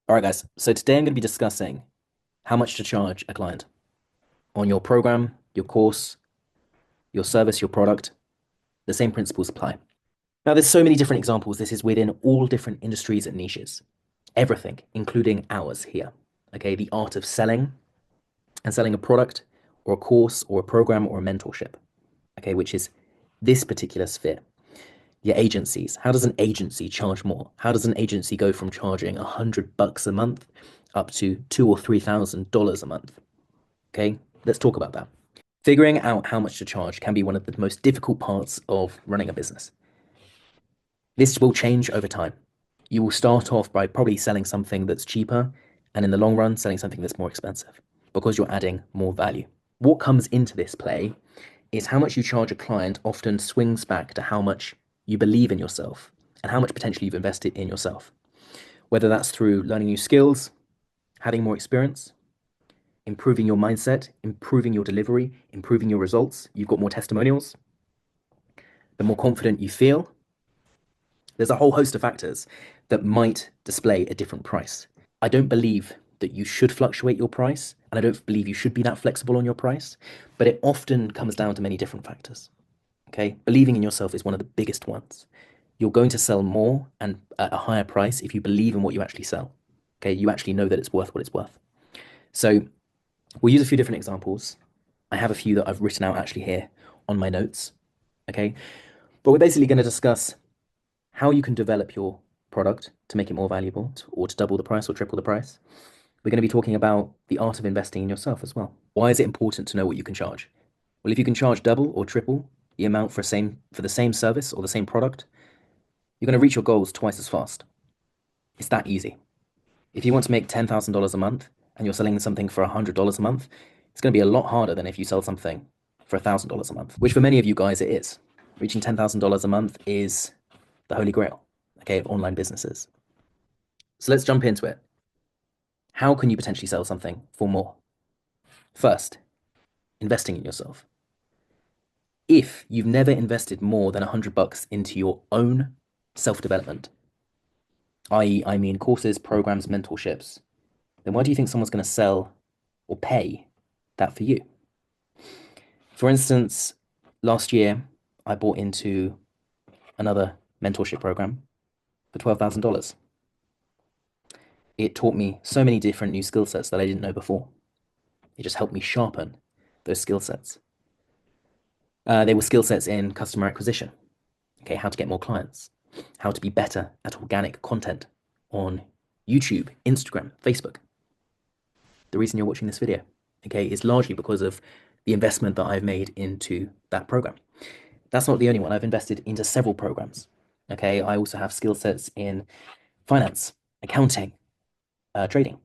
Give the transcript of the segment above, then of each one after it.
All right, guys. So today I'm going to be discussing how much to charge a client on your program, your course, your service, your product. The same principles apply. Now, there's so many different examples. This is within all different industries and niches, everything, including ours here. Okay, the art of selling and selling a product or a course or a program or a mentorship. Okay, which is this particular sphere. Your agencies. How does an agency charge more? How does an agency go from charging $100 a month up to $2,000 or $3,000 a month? Okay, let's talk about that. Figuring out how much to charge can be one of the most difficult parts of running a business. This will change over time. You will start off by probably selling something that's cheaper, and in the long run, selling something that's more expensive because you're adding more value. What comes into this play is how much you charge a client often swings back to how much you believe in yourself and how much potentially you've invested in yourself. Whether that's through learning new skills, having more experience, improving your mindset, improving your delivery, improving your results. You've got more testimonials. The more confident you feel. There's a whole host of factors that might display a different price. I don't believe that you should fluctuate your price, and I don't believe you should be that flexible on your price, but it often comes down to many different factors. Okay, believing in yourself is one of the biggest ones. You're going to sell more and at a higher price if you believe in what you actually sell. Okay, you actually know that it's worth what it's worth. So we'll use a few different examples. I have a few that I've written out actually here on my notes. Okay. But we're basically going to discuss how you can develop your product to make it more valuable or to double the price or triple the price. We're going to be talking about the art of investing in yourself as well. Why is it important to know what you can charge? Well, if you can charge double or triple the amount for the same service or the same product, you're going to reach your goals twice as fast. It's that easy. If you want to make $10,000 a month and you're selling something for $100 a month, it's going to be a lot harder than if you sell something for $1,000 a month, which for many of you guys it is. Reaching $10,000 a month is the holy grail, okay, of online businesses. So let's jump into it. How can you potentially sell something for more? First, investing in yourself. If you've never invested more than $100 into your own self-development, i.e., I mean courses, programs, mentorships, then why do you think someone's going to sell or pay that for you? For instance, last year I bought into another mentorship program for $12,000. It taught me so many different new skill sets that I didn't know before. It just helped me sharpen those skill sets. They were skill sets in customer acquisition, okay, how to get more clients, how to be better at organic content on YouTube, Instagram, Facebook. The reason you're watching this video, okay, is largely because of the investment that I've made into that program. That's not the only one. I've invested into several programs. Okay, I also have skill sets in finance, accounting, trading.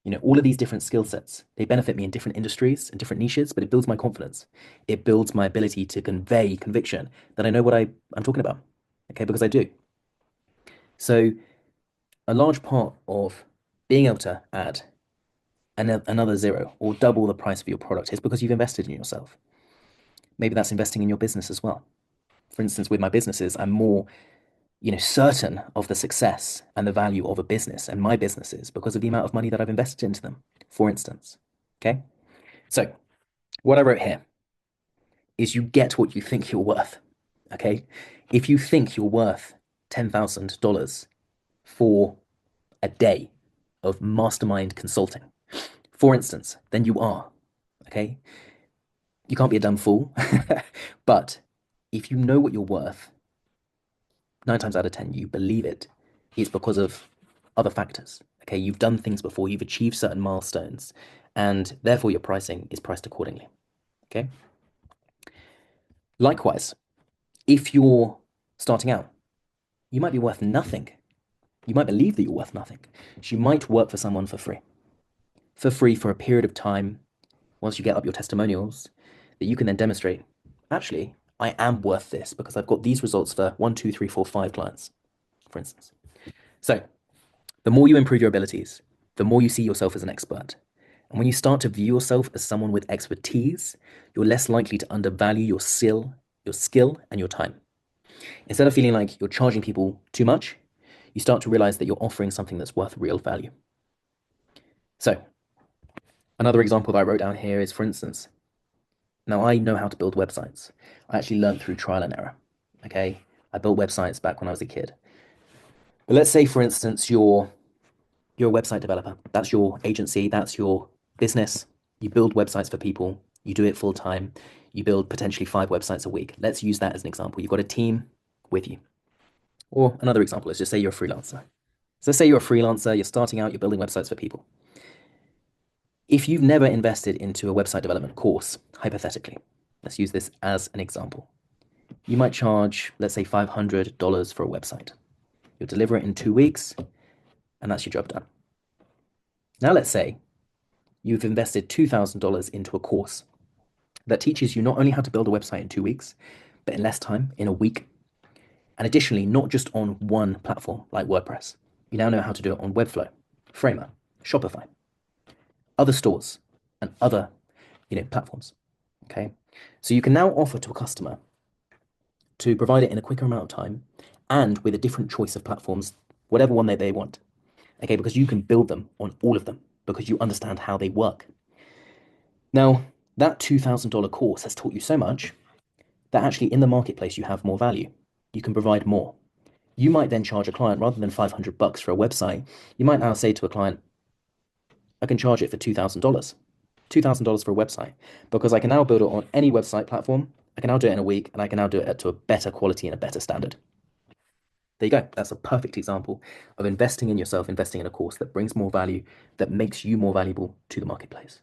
You know, all of these different skill sets, they benefit me in different industries and different niches, but it builds my confidence. It builds my ability to convey conviction that I know what I'm talking about. Okay, because I do. So a large part of being able to add another zero or double the price of your product is because you've invested in yourself. Maybe that's investing in your business as well. For instance, with my businesses, I'm more certain of the success and the value of a business and my businesses because of the amount of money that I've invested into them, for instance. Okay. So what I wrote here is you get what you think you're worth. Okay. If you think you're worth $10,000 for a day of mastermind consulting, for instance, then you are. Okay. You can't be a dumb fool. But if you know what you're worth, 9 times out of 10, you believe it, it's because of other factors. Okay, you've done things before, you've achieved certain milestones, and therefore your pricing is priced accordingly. Okay. Likewise, if you're starting out, you might be worth nothing. You might believe that you're worth nothing. So you might work for someone for free for a period of time, once you get up your testimonials, that you can then demonstrate, actually, I am worth this because I've got these results for 1, 2, 3, 4, 5 clients, for instance. So the more you improve your abilities, the more you see yourself as an expert. And when you start to view yourself as someone with expertise, you're less likely to undervalue your skill and your time. Instead of feeling like you're charging people too much, you start to realize that you're offering something that's worth real value. So another example that I wrote down here is, for instance, now I know how to build websites. I actually learned through trial and error. Okay. I built websites back when I was a kid. But let's say, for instance, you're a website developer. That's your agency, that's your business. You build websites for people, you do it full time, you build potentially 5 websites a week. Let's use that as an example. You've got a team with you. Or another example, let's just say you're a freelancer. So let's say you're a freelancer, you're starting out, you're building websites for people. If you've never invested into a website development course, hypothetically, let's use this as an example. You might charge, let's say, $500 for a website. You'll deliver it in 2 weeks, and that's your job done. Now, let's say you've invested $2,000 into a course that teaches you not only how to build a website in 2 weeks, but in less time, in a week. And additionally, not just on one platform like WordPress. You now know how to do it on Webflow, Framer, Shopify, other stores, and other platforms. Okay. So you can now offer to a customer to provide it in a quicker amount of time and with a different choice of platforms, whatever one they want. Okay, because you can build them on all of them because you understand how they work. Now, that $2,000 course has taught you so much that actually in the marketplace you have more value. You can provide more. You might then charge a client rather than $500 for a website. You might now say to a client, I can charge it for $2,000. $2,000 for a website because I can now build it on any website platform. I can now do it in a week and I can now do it to a better quality and a better standard. There you go. That's a perfect example of investing in yourself, investing in a course that brings more value, that makes you more valuable to the marketplace.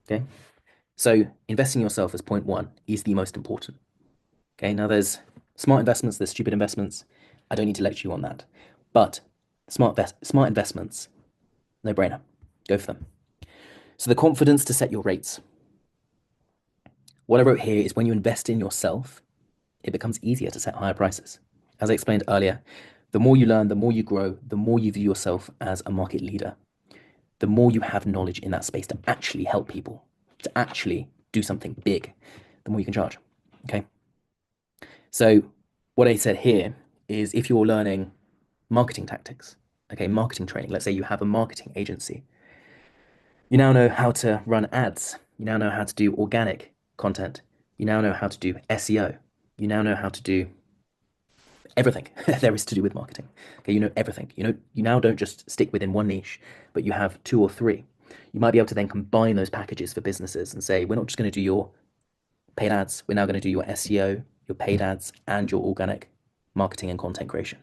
Okay. So investing in yourself as point one is the most important. Okay. Now there's smart investments, there's stupid investments. I don't need to lecture you on that, but smart investments, no brainer. Go for them. So the confidence to set your rates. What I wrote here is when you invest in yourself, it becomes easier to set higher prices. As I explained earlier, the more you learn, the more you grow, the more you view yourself as a market leader, the more you have knowledge in that space to actually help people, to actually do something big, the more you can charge. Okay. So what I said here is if you're learning marketing tactics, okay, marketing training, let's say you have a marketing agency, you now know how to run ads, you now know how to do organic content, you now know how to do SEO, you now know how to do everything there is to do with marketing. Okay, you know everything. You now don't just stick within one niche, but you have 2 or 3. You might be able to then combine those packages for businesses and say, we're not just going to do your paid ads, we're now going to do your SEO, your paid ads, and your organic marketing and content creation.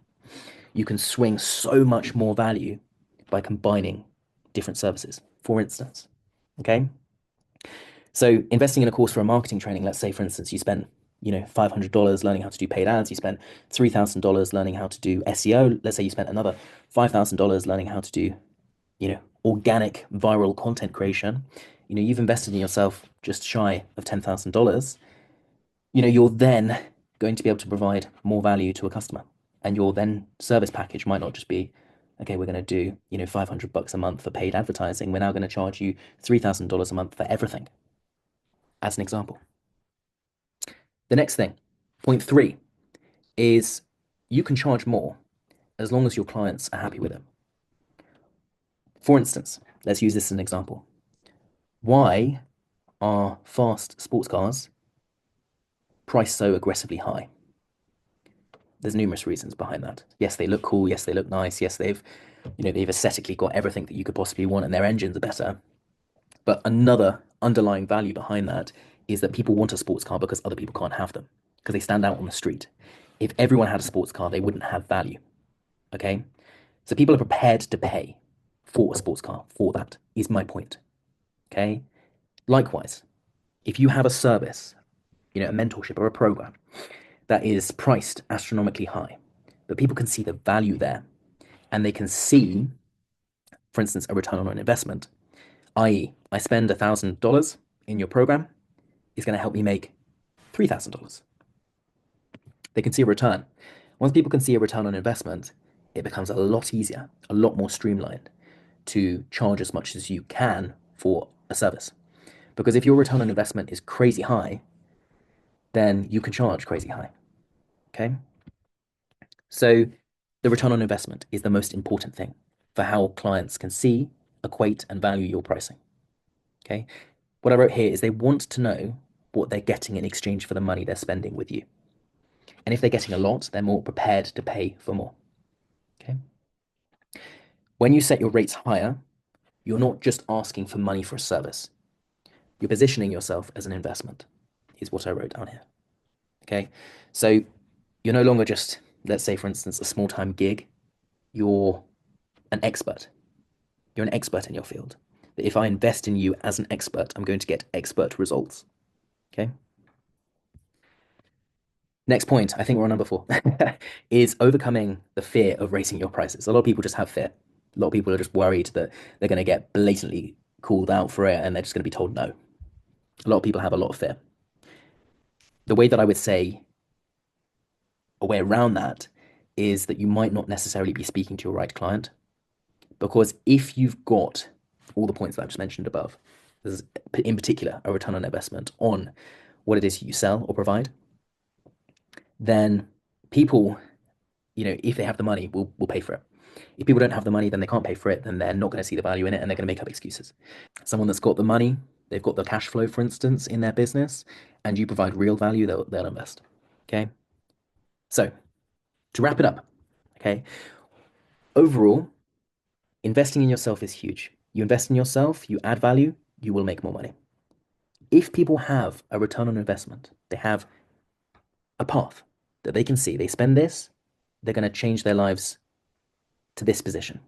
You can swing so much more value by combining different services, for instance. Okay. So investing in a course for a marketing training, let's say, for instance, you spent $500 learning how to do paid ads. You spent $3,000 learning how to do SEO. Let's say you spent another $5,000 learning how to do, organic viral content creation. You've invested in yourself just shy of $10,000. You're then going to be able to provide more value to a customer, and your then service package might not just be, okay, we're going to do, $500 a month for paid advertising. We're now going to charge you $3,000 a month for everything, as an example. The next thing, point 3, is you can charge more as long as your clients are happy with it. For instance, let's use this as an example. Why are fast sports cars priced so aggressively high? There's numerous reasons behind that. Yes, they look cool. Yes, they look nice. Yes, they've aesthetically got everything that you could possibly want, and their engines are better. But another underlying value behind that is that people want a sports car because other people can't have them, because they stand out on the street. If everyone had a sports car, they wouldn't have value. Okay? So people are prepared to pay for a sports car for that, is my point. Okay? Likewise, if you have a service, a mentorship or a program that is priced astronomically high, but people can see the value there and they can see, for instance, a return on an investment, i.e., I spend $1,000 in your program, it's going to help me make $3,000. They can see a return. Once people can see a return on investment, it becomes a lot easier, a lot more streamlined to charge as much as you can for a service. Because if your return on investment is crazy high, then you can charge crazy high. Okay? So the return on investment is the most important thing for how clients can see equate and value your pricing. Okay. What I wrote here is they want to know what they're getting in exchange for the money they're spending with you. And if they're getting a lot, they're more prepared to pay for more. Okay. When you set your rates higher, you're not just asking for money for a service. You're positioning yourself as an investment, is what I wrote down here. Okay. So you're no longer just, let's say, for instance, a small time gig. You're an expert. You're an expert in your field. That if I invest in you as an expert, I'm going to get expert results. Okay. Next point, I think we're on number 4, is overcoming the fear of raising your prices. A lot of people just have fear. A lot of people are just worried that they're going to get blatantly called out for it and they're just going to be told no. A lot of people have a lot of fear. The way that I would say a way around that is that you might not necessarily be speaking to your right client, because if you've got all the points that I've just mentioned above, there's in particular a return on investment on what it is you sell or provide, then people, if they have the money, will pay for it. If people don't have the money, then they can't pay for it, then they're not going to see the value in it and they're going to make up excuses. Someone that's got the money, they've got the cash flow, for instance, in their business, and you provide real value, they'll invest. Okay. So to wrap it up, okay, overall, investing in yourself is huge. You invest in yourself, you add value, you will make more money. If people have a return on investment, they have a path that they can see, they spend this, they're going to change their lives to this position.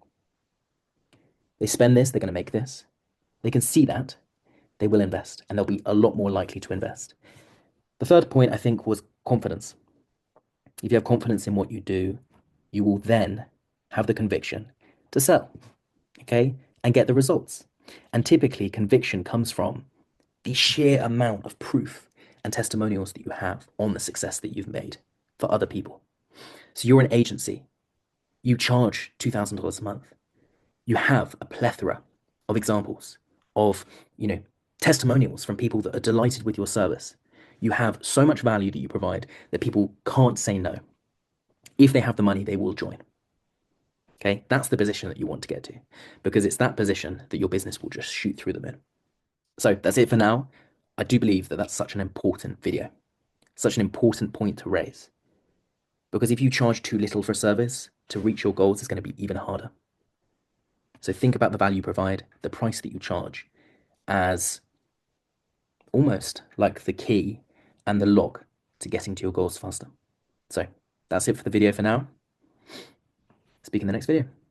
They spend this, they're going to make this. They can see that, they will invest, and they'll be a lot more likely to invest. The third point, I think, was confidence. If you have confidence in what you do, you will then have the conviction to sell, okay, and get the results. And typically, conviction comes from the sheer amount of proof and testimonials that you have on the success that you've made for other people. So you're an agency. You charge $2,000 a month. You have a plethora of examples of, testimonials from people that are delighted with your service. You have so much value that you provide that people can't say no. If they have the money, they will join. Okay, that's the position that you want to get to, because it's that position that your business will just shoot through the moon. So that's it for now. I do believe that that's such an important video, such an important point to raise, because if you charge too little for a service, to reach your goals is going to be even harder. So think about the value you provide, the price that you charge, as almost like the key and the lock to getting to your goals faster. So that's it for the video for now. Speak in the next video.